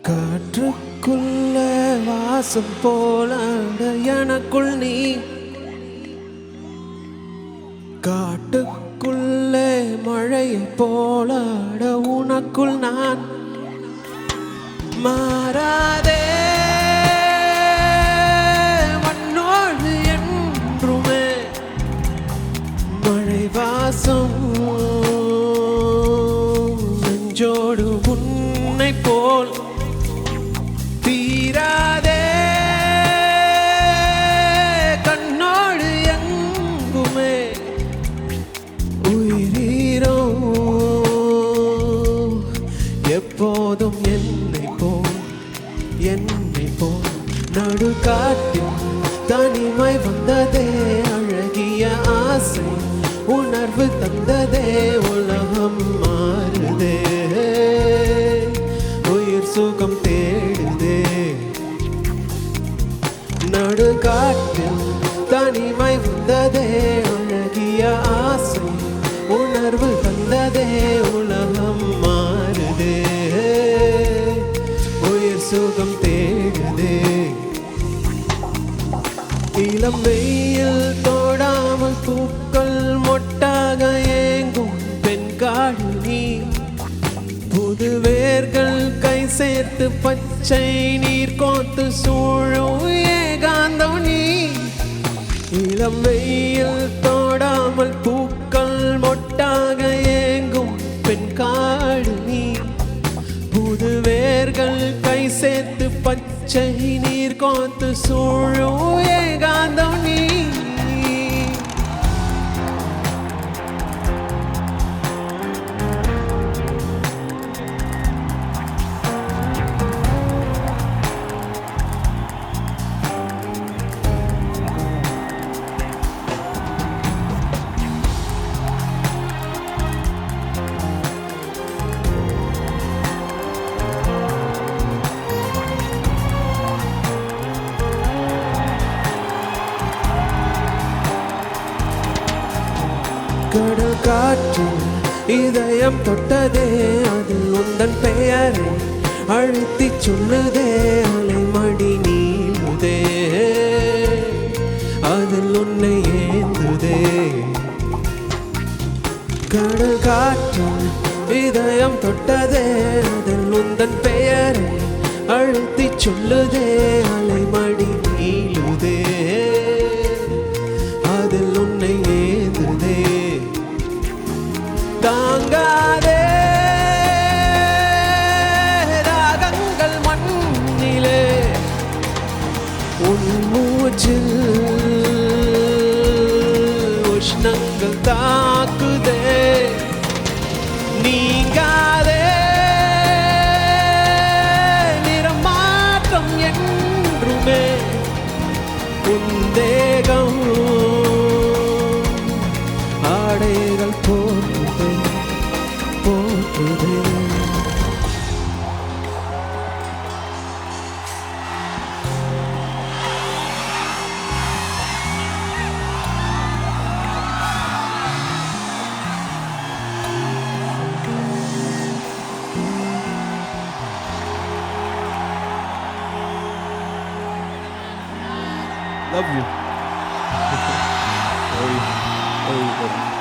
காற்றுக்குள்ள வாசம் போல எனக்குள் நீ, காட்டுக்குள்ளே மழையை போல உனக்குள் நான். மாறாதே மண்ணோடு என்றுமே மழை வாசம் நெஞ்சோடு உன்னை போல் தீராதே கண்ணோடு எங்குமே உயிரீரோ எப்போதும் என்னை போல் நடுக்காட்டில் தனிமை வந்ததே, அழகிய ஆசை உணர்வு தந்ததே, உலகம் மாறுதே, உயிர் சுகம் தேடுதே. நடுக்காட்டில் தனிமை வந்ததே, அழகிய ஆசை உணர்வு தந்ததே, உலகம் மாறுதே, உயிர் சுகம் தேடுதே. இளம் வெயில் தோடாமல் பூக்கள் மொட்டாக ஏங்கும் பெண்காடு நீ, புது வேர்கள் கை சேர்த்து பச்சை நீர் கோத்து சூழும் ஏகாந்தம் நீ. இளம் வெயில் தோடாமல் பூக்கள் மொட்டாக ஏங்கும் பெண்காடு நீ, புது வேர்கள் கை சேர்த்து பச்சை நீர் கோத்து சூழும் ஏகாந்தம் நீ. கடல் காற்று இதயம் தொட்டதே, அதில் உந்தன் பெயரை அழுத்தி சொல்லுதே, அலைமடி நீளுதே, அதில் உன்னை ஏந்துதே. கடல் காற்று இதயம் தொட்டதே, அதில் உந்தன் பெயரை அழுத்தி சொல்லுதே, அலைமடி நீளுதே, அதில் உன்னை ஏந்துதே. தாங்காதே ராகங்கள் மண்ணிலே, உன் மூச்சில் உஷ்ணங்கள் தாக்குதே, நீங்காதே நிறமாற்றம் என்றுமே உன் தேகம் ஆடைகள் போற்றுதே போற்றுதே. Love you. Very, very good.